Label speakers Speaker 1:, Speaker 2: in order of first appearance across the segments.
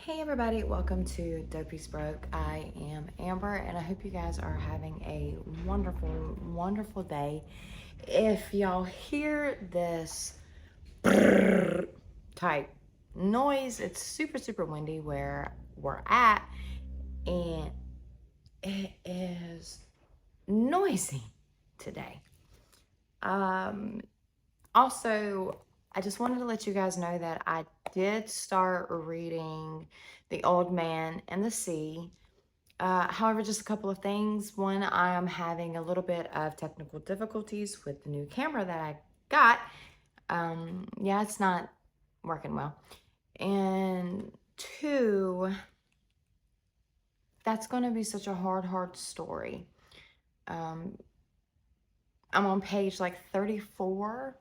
Speaker 1: Hey everybody, welcome to Dopeysbroke. I am Amber and I hope you guys are having a wonderful, wonderful day. If y'all hear this type noise, it's super, super windy where we're at and it is noisy today. Also, I just wanted to let you guys know that I did start reading The Old Man and the Sea. However, just a couple of things. One, I am having a little bit of technical difficulties with the new camera that I got. Yeah, it's not working well. And two, that's going to be such a hard story. I'm on page like 34,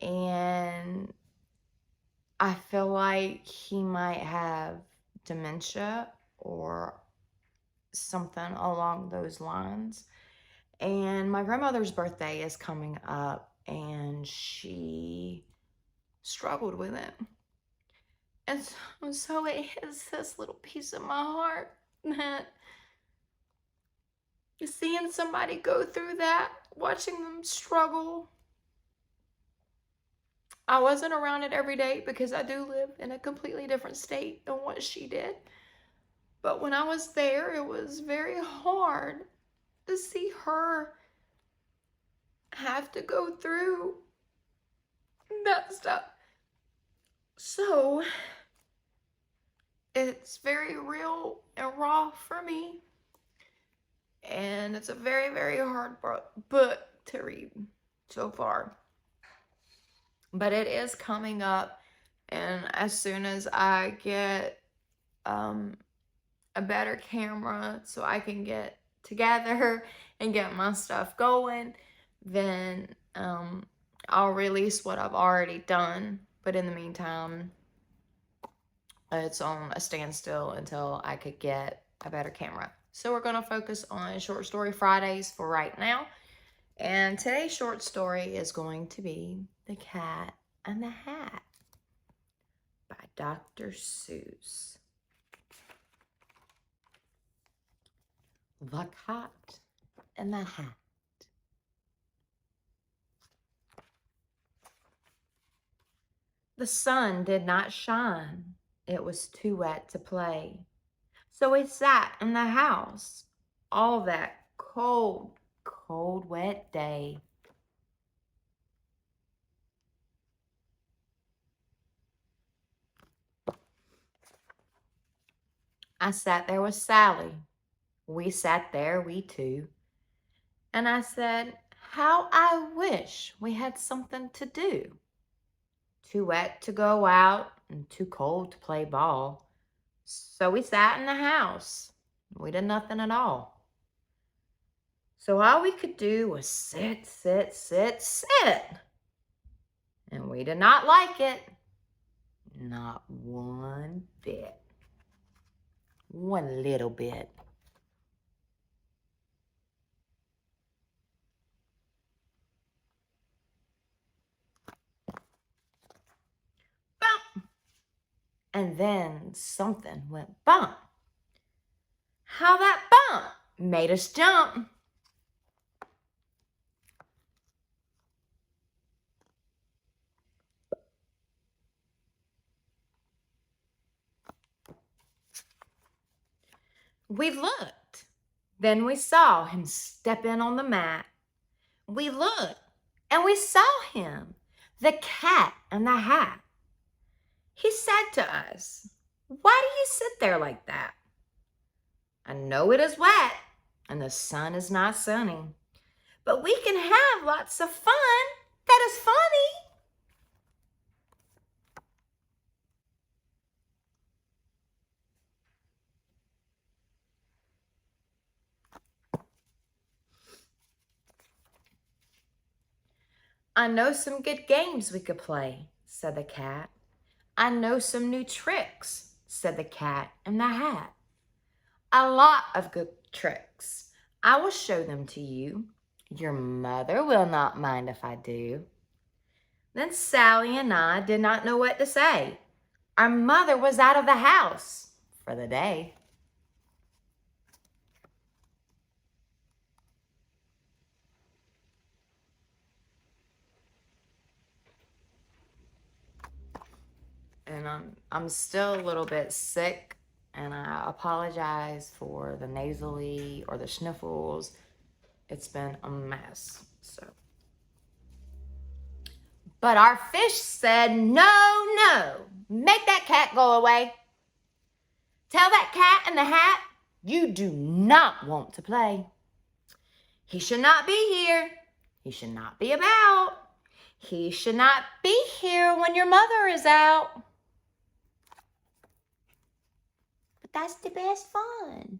Speaker 1: and I feel like he might have dementia or something along those lines. And my grandmother's birthday is coming up, and she struggled with it. And so it hits this little piece of my heart that seeing somebody go through that, watching them struggle. I wasn't around it every day because I do live in a completely different state than what she did. But when I was there, it was very hard to see her have to go through that stuff. So it's very real and raw for me. And it's a very, very hard book to read so far. But it is coming up. And as soon as I get a better camera so I can get together and get my stuff going, then I'll release what I've already done. But in the meantime, it's on a standstill until I could get a better camera. So we're going to focus on Short Story Fridays for right now. And today's short story is going to be The Cat and the Hat by Dr. Seuss. The Cat and the Hat. The sun did not shine. It was too wet to play. So we sat in the house all that cold, wet day. I sat there with Sally. We sat there, we two. And I said, how I wish we had something to do. Too wet to go out and too cold to play ball. So we sat in the house. We did nothing at all. So all we could do was sit. And we did not like it. Not one bit. One little bit. Bump! And then something went bump. How that bump made us jump. We looked. Then we saw him step in on the mat. We looked and we saw him, the cat and the hat. He said to us, why do you sit there like that? I know it is wet and the sun is not sunny, but we can have lots of fun. That is funny. I know some good games we could play, said the cat. I know some new tricks, said the cat and the hat. A lot of good tricks. I will show them to you. Your mother will not mind if I do. Then Sally and I did not know what to say. our mother was out of the house for the day. And I'm still a little bit sick, and I apologize for the nasally or the sniffles. It's been a mess. But our fish said, no, no, make that cat go away. Tell that cat in the hat you do not want to play. He should not be here. He should not be about. He should not be here when your mother is out. But that's the best fun.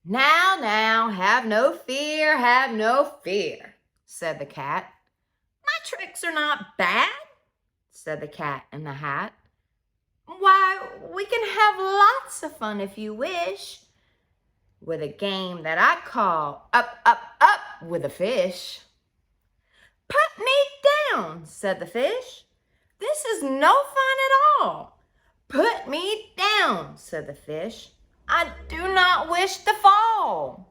Speaker 1: Now, have no fear, said the cat. My tricks are not bad, said the cat in the hat. Why, we can have lots of fun if you wish, with a game that I call Up, Up, Up with a Fish. Put me down, said the fish. This is no fun at all. Put me down, said the fish. I do not wish to fall.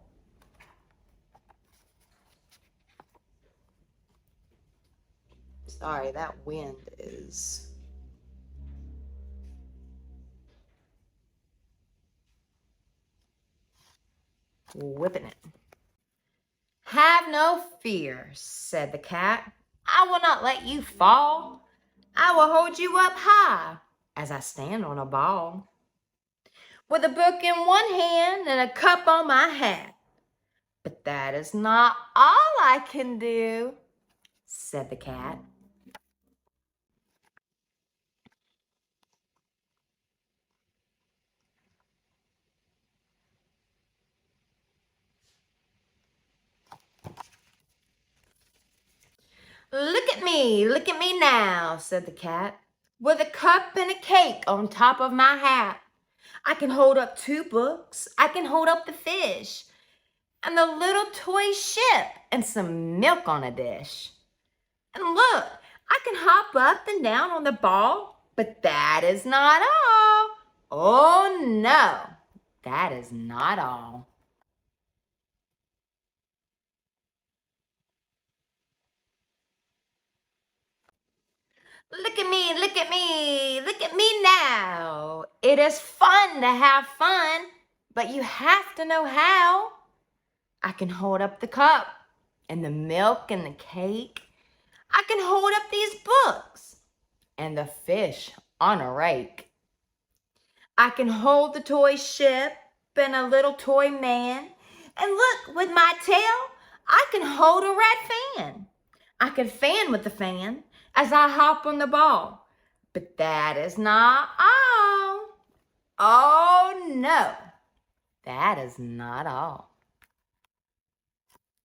Speaker 1: Sorry, that wind is whipping it. Have no fear, said the cat. I will not let you fall. I will hold you up high as I stand on a ball, with a book in one hand and a cup on my hat. But that is not all I can do, said the cat. Look at me now, said the cat, with a cup and a cake on top of my hat. I can hold up 2 books, I can hold up the fish, and the little toy ship, and some milk on a dish. And look, I can hop up and down on the ball, but that is not all. Oh no, that is not all. Look at me now. It is fun to have fun, but you have to know how. I can hold up the cup and the milk and the cake. I can hold up these books and the fish on a rake. I can hold the toy ship and a little toy man. And look, with my tail, I can hold a red fan. I can fan with the fan as I hop on the ball. But that is not all. Oh no, that is not all.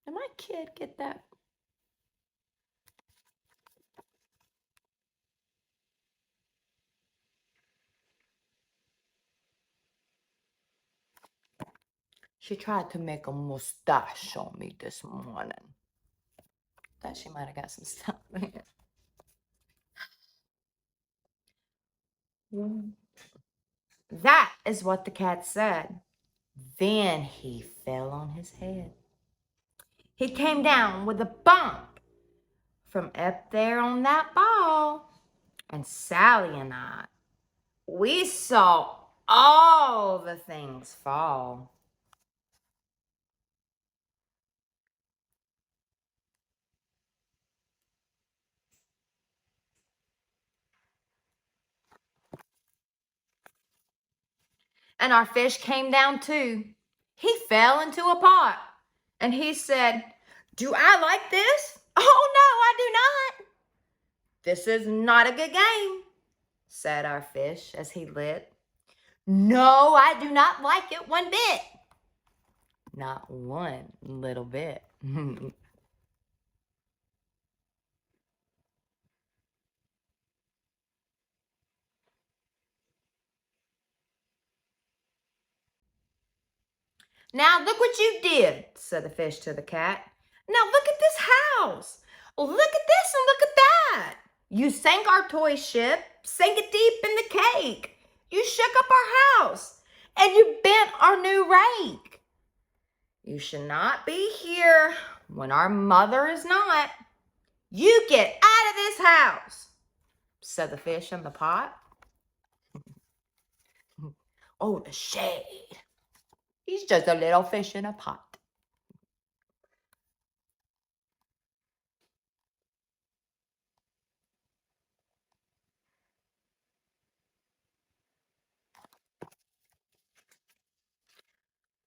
Speaker 1: Did my kid get that? She tried to make a mustache on me this morning. Thought she might have got some stuff in it. That is what the cat said. Then he fell on his head. He came down with a bump from up there on that ball. And Sally and I, we saw all the things fall. And our fish came down too. He fell into a pot. And he said, do I like this? Oh no, I do not. This is not a good game, said our fish as he lit. No, I do not like it one bit. Not one little bit. Now look what you did, said the fish to the cat. Now look at this house. Look at this and look at that. You sank our toy ship, sank it deep in the cake. You shook up our house, and you bent our new rake. You should not be here when our mother is not. You get out of this house, said the fish in the pot. Oh, the shade. He's just a little fish in a pot.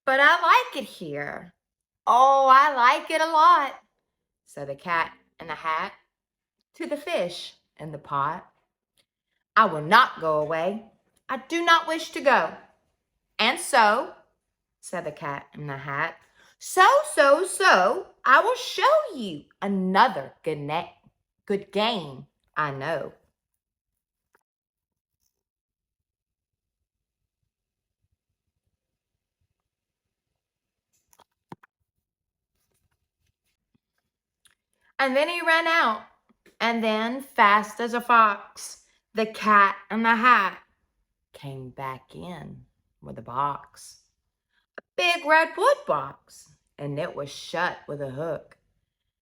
Speaker 1: But I like it here. Oh, I like it a lot, said the cat in the hat to the fish in the pot. I will not go away. I do not wish to go. And so, said the cat in the hat, so, I will show you another good game I know. And then he ran out, and then, fast as a fox, the cat in the hat came back in with a box. A big red wood box, and it was shut with a hook.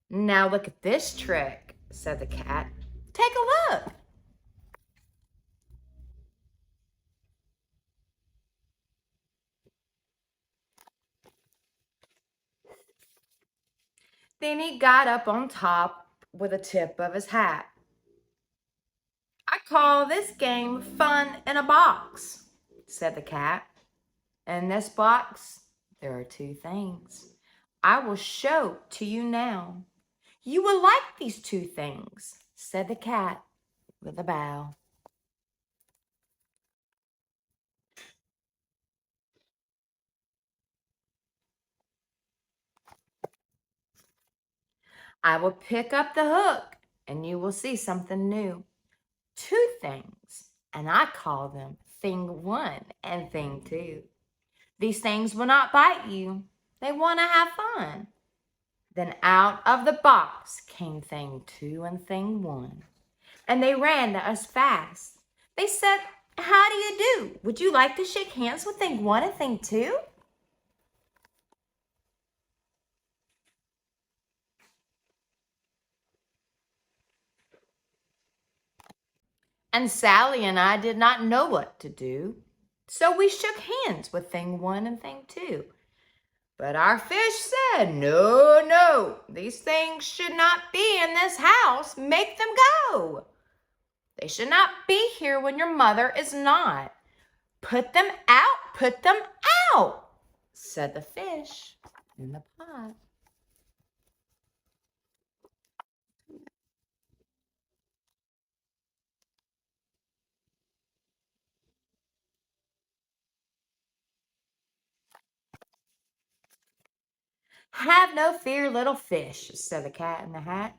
Speaker 1: Now look at this trick, said the cat. Take a look. Then he got up on top with the tip of his hat. I call this game fun in a box, said the cat. In this box, there are two things. I will show to you now. You will like these two things, said the cat with a bow. I will pick up the hook and you will see something new. Two things, and I call them thing one and thing two. These things will not bite you. They want to have fun. Then out of the box came thing two and thing one, and they ran to us fast. They said, how do you do? Would you like to shake hands with thing one and thing two? And Sally and I did not know what to do, so we shook hands with thing one and thing two. But our fish said, no, no, these things should not be in this house. Make them go. They should not be here when your mother is not. Put them out, said the fish in the pot. Have no fear, little fish, said the cat in the hat.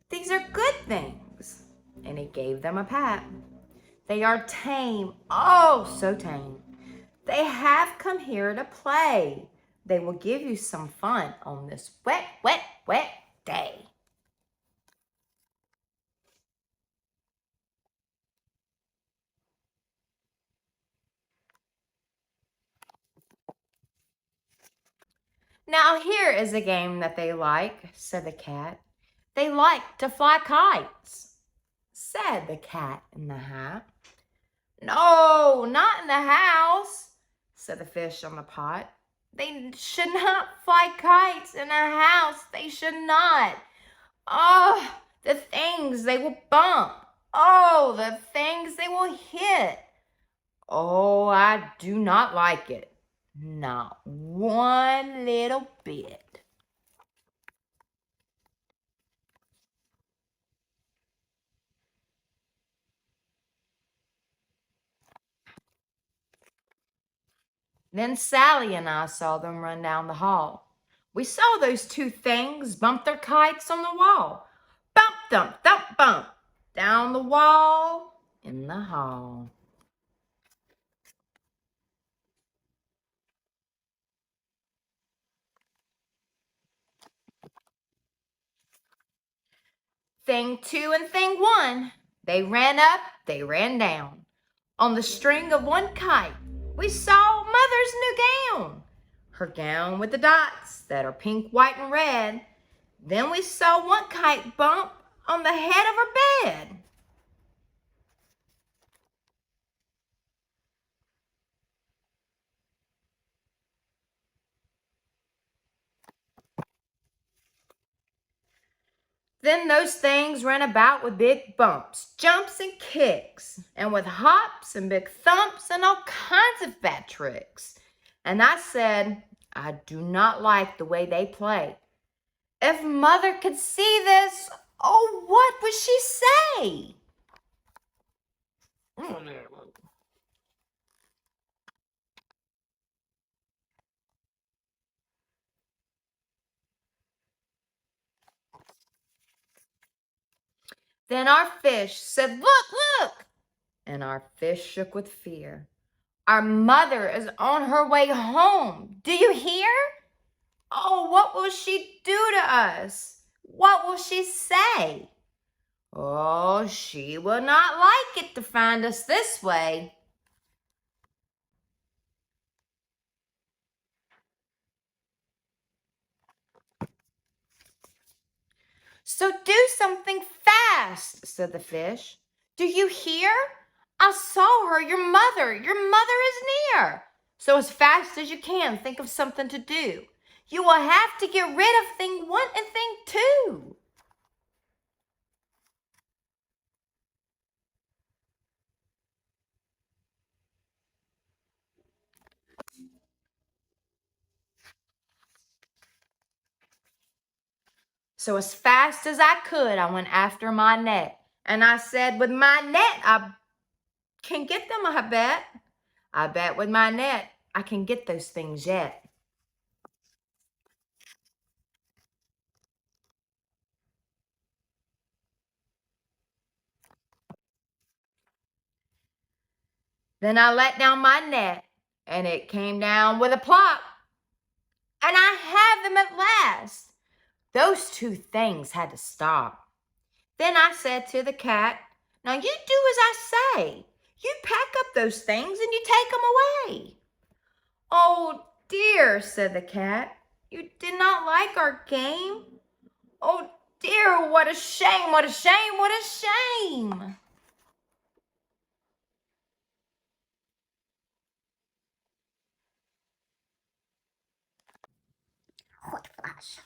Speaker 1: These are good things. And he gave them a pat. They are tame, oh, so tame. They have come here to play. They will give you some fun on this wet, wet, wet day. Now here is a game that they like, said the cat. They like to fly kites, said the cat in the hat. No, not in the house, said the fish on the pot. They should not fly kites in a house. They should not. Oh, the things they will bump. Oh, the things they will hit. Oh, I do not like it. Not one little bit. Then Sally and I saw them run down the hall. We saw those two things bump their kites on the wall. Bump, thump, thump, bump. Down the wall in the hall. Thing 2 and thing 1, they ran up, they ran down. On the string of one kite, we saw Mother's new gown. Her gown with the dots that are pink, white, and red. Then we saw one kite bump on the head of her bed. Then those things ran about with big bumps, jumps, and kicks, and with hops and big thumps and all kinds of bad tricks. And I said, I do not like the way they play. If Mother could see this, oh, what would she say? Then our fish said, look, look. And our fish shook with fear. Our mother is on her way home. Do you hear? Oh, what will she do to us? What will she say? Oh, she will not like it to find us this way. So do something fast, said the fish. Do you hear? I saw her, your mother. Your mother is near. So as fast as you can, think of something to do. You will have to get rid of thing 1 and thing 2. So as fast as I could, I went after my net. And I said, with my net, I can get them, I bet. I bet with my net, I can get those things yet. Then I let down my net, and it came down with a plop. And I had them at last. Those 2 things had to stop. Then I said to the cat, now you do as I say. You pack up those things and you take them away. Oh dear, said the cat, you did not like our game? Oh dear, what a shame, what a shame, what a shame. Hot flash.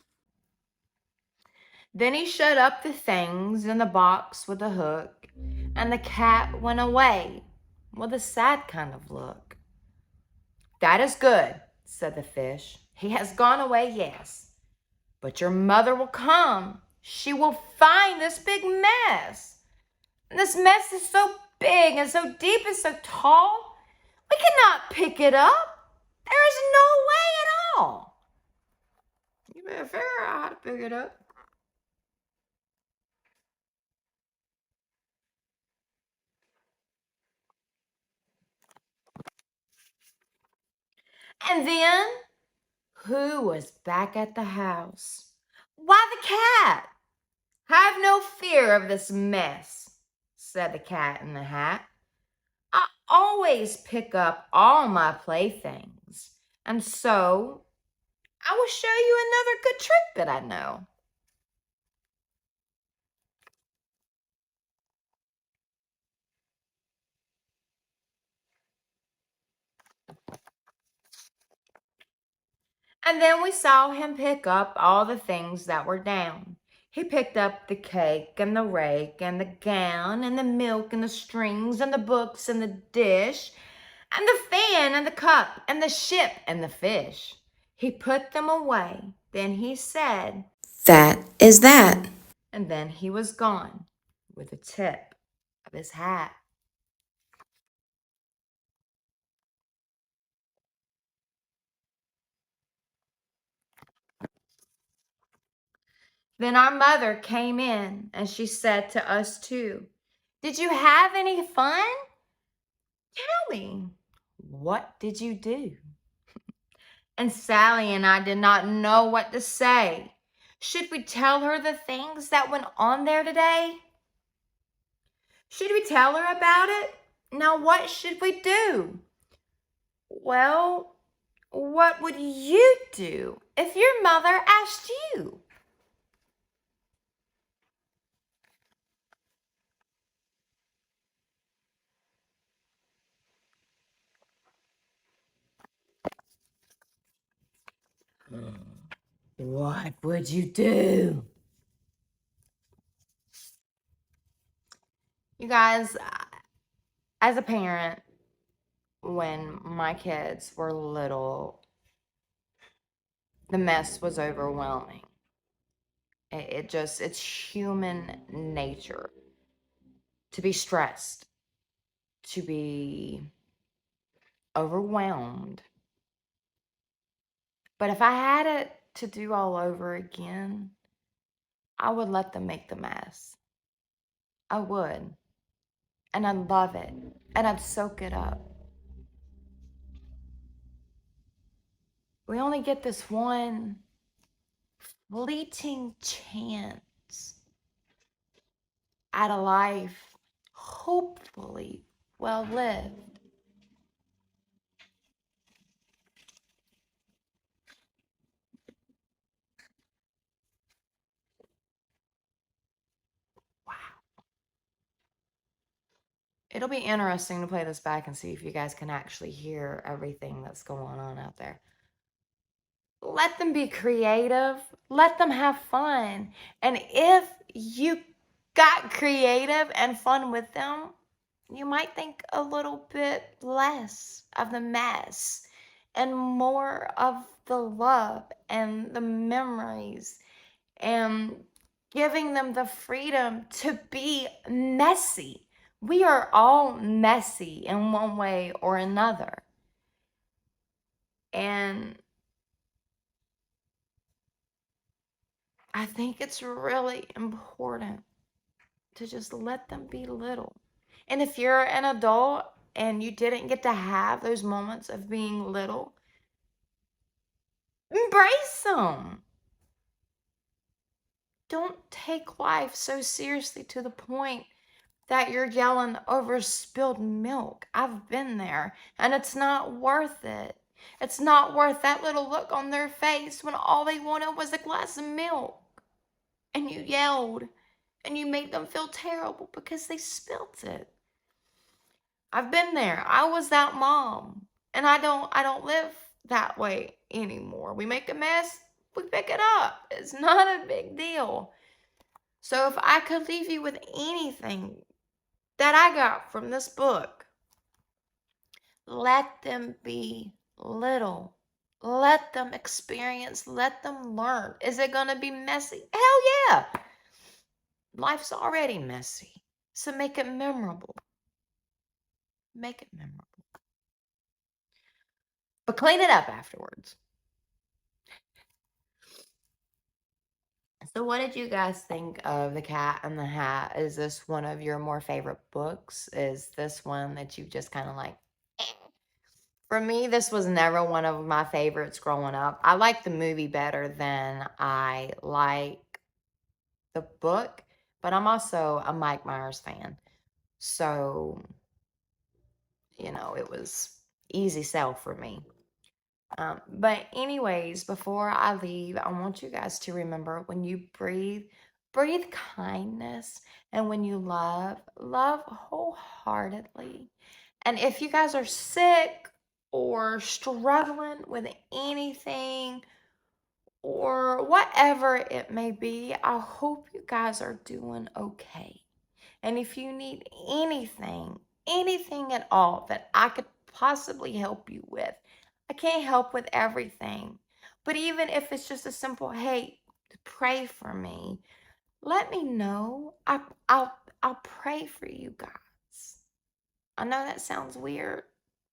Speaker 1: Then he shut up the things in the box with a hook, and the cat went away with a sad kind of look. That is good, said the fish. He has gone away, yes. But your mother will come. She will find this big mess. And this mess is so big and so deep and so tall, we cannot pick it up. There is no way at all. You better figure out how to pick it up. And then, who was back at the house? Why, the cat. Have no fear of this mess, said the cat in the hat. I always pick up all my playthings, and so I will show you another good trick that I know. And then we saw him pick up all the things that were down. He picked up the cake and the rake and the gown and the milk and the strings and the books and the dish and the fan and the cup and the ship and the fish. He put them away. Then he said,
Speaker 2: That is that.
Speaker 1: and then he was gone with the tip of his hat. Then our mother came in and she said to us too, did you have any fun? Tell me, what did you do? And Sally and I did not know what to say. Should we tell her the things that went on there today? Should we tell her about it? Now, what should we do? Well, what would you do if your mother asked you? What would you do? You guys, as a parent, when my kids were little, the mess was overwhelming. It's human nature to be stressed, to be overwhelmed. But if I had it to do all over again, I would let them make the mess. I would. And I'd love it. And I'd soak it up. We only get this one fleeting chance at a life, hopefully well lived. Wow. It'll be interesting to play this back and see if you guys can actually hear everything that's going on out there. Let them be creative. Let them have fun. And if you got creative and fun with them, you might think a little bit less of the mess and more of the love and the memories and giving them the freedom to be messy. We are all messy in one way or another. And I think it's really important to just let them be little. And if you're an adult and you didn't get to have those moments of being little, embrace them. Don't take life so seriously to the point that you're yelling over spilled milk. I've been there, and it's not worth it. It's not worth that little look on their face when all they wanted was a glass of milk. And you yelled, and you made them feel terrible because they spilled it. I've been there. I was that mom, and I don't live that way anymore. We make a mess, we pick it up. It's not a big deal. So if I could leave you with anything that I got from this book, let them be little. Let them experience, let them learn. Is it going to be messy? Hell yeah. Life's already messy. So make it memorable. Make it memorable. But clean it up afterwards. So what did you guys think of The Cat and the Hat? Is this one of your more favorite books? Is this one that you just kind of like, eh? For me, this was never one of my favorites growing up. I like the movie better than I like the book, but I'm also a Mike Myers fan. So, it was easy sell for me. But anyways, before I leave, I want you guys to remember when you breathe, breathe kindness. And when you love, love wholeheartedly. And if you guys are sick or struggling with anything or whatever it may be, I hope you guys are doing okay. And if you need anything at all that I could possibly help you with, I can't help with everything. But even if it's just a simple, hey, pray for me, let me know. I'll pray for you guys. I know that sounds weird,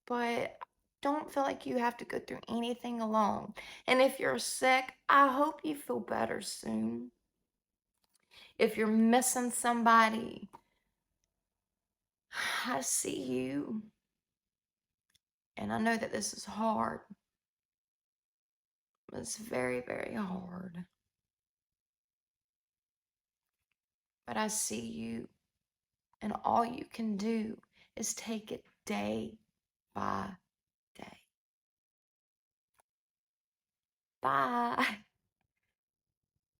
Speaker 1: but don't feel like you have to go through anything alone. And if you're sick, I hope you feel better soon. If you're missing somebody, I see you. And I know that this is hard. It's very, very hard. but I see you, and all you can do is take it day by day. Bye.